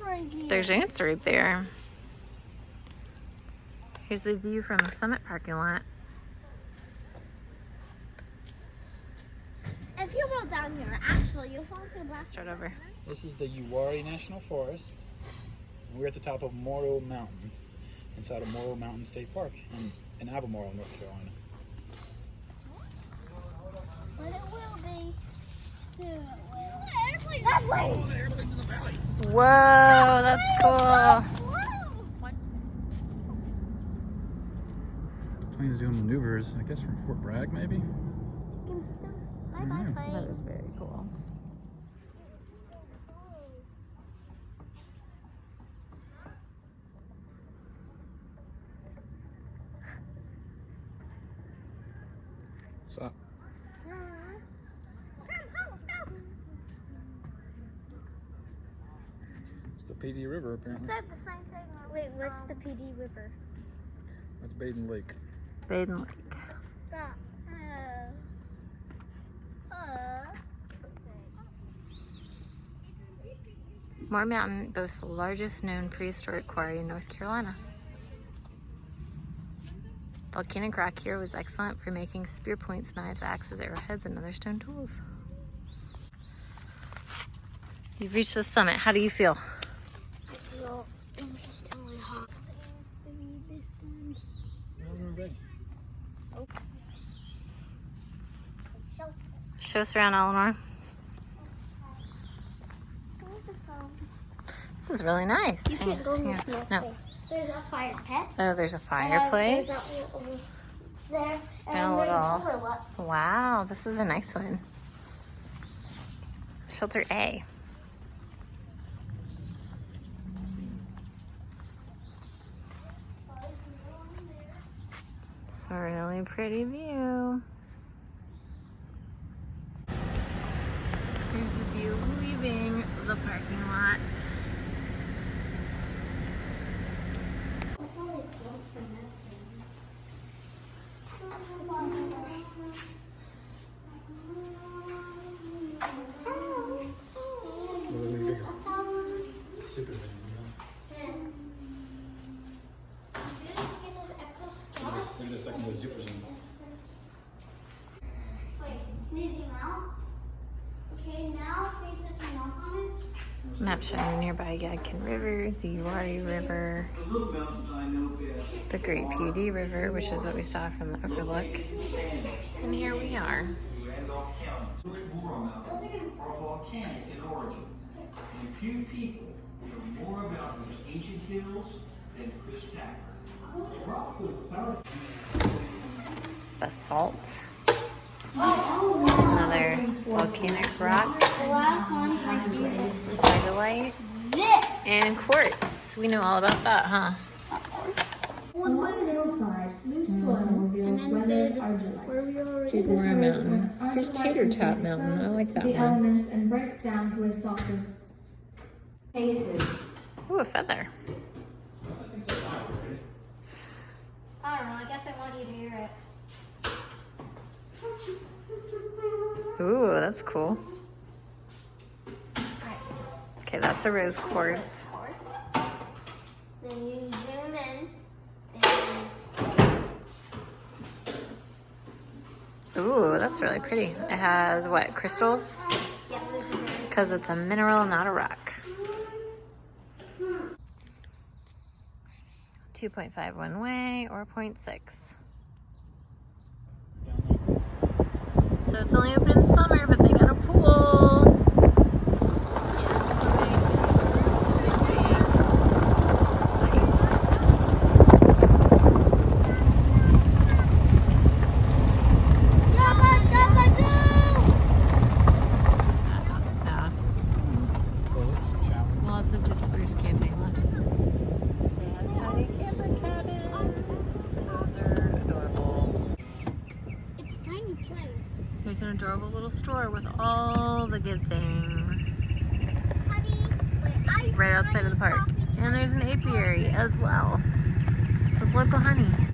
right here. There's ants right there. Here's the view from the summit parking lot. If you roll down here, actually, you'll fall to the left. Start over. This is the Uwharrie National Forest. We're at the top of Morrow Mountain, inside of Morrow Mountain State Park in Albemarle, North Carolina. But it will be. That way. Whoa, that's cool. The plane's doing maneuvers, I guess from Fort Bragg, maybe? Bye-bye, plane. That is very cool. So, it's the PD River, apparently. Wait, what's the PD River? That's Baden Lake. Baden Lake. Stop. Morrow Mountain boasts the largest known prehistoric quarry in North Carolina. Volcanic rock here was excellent for making spear points, knives, axes, arrowheads, and other stone tools. You've reached the summit. How do you feel? I feel interestingly hot. It used to be this one. We're ready. Okay. Show us around, Albemarle. This is really nice. You can't go in this Yeah. nest No. space. There's a fire pit. Oh, there's a fireplace. There's that one over there. And a there's little- overlook. Wow, this is a nice one. Shelter A. It's a really pretty view. Here's the view leaving the parking lot. Super Zoom, Look at this, I can go super zoom. Wait, can you zoom out? Okay, now face something else on it. Map showing the nearby Yadkin River, the Uwharrie River, the Great PD River, which is what we saw from the overlook. And here we are. Randolph County. Morrow Mountain are volcanic in origin, and few people know more about these ancient hills than Chris Tacker. Basalt. Another volcanic rock. The last one's my favorite. Tigalite. This! And quartz. We know all about that, huh? Along the hillside, loose soil reveals weathered argillite. Here's Morrow Mountain. Here's Tater Tot Mountain. I like that the one. elements and breaks down to a softer cases. Ooh, a feather. I don't know, I guess I want you to hear it. Ooh, that's cool. Right. Okay, that's a rose quartz. Then you zoom in. And Ooh, that's really pretty. It has what, crystals? yeah, this is very Because it's a mineral, not a rock. 2.5 one way or 0.6. So it's only open in summer, but they got a pool. Yeah, this is the way to the Lots of just spruce camping. They have tiny camper cabins. Those are adorable. It's a tiny place. Here's an adorable little store with all the good things. Honey, wait, Right outside of the park. And there's an apiary as well with local honey.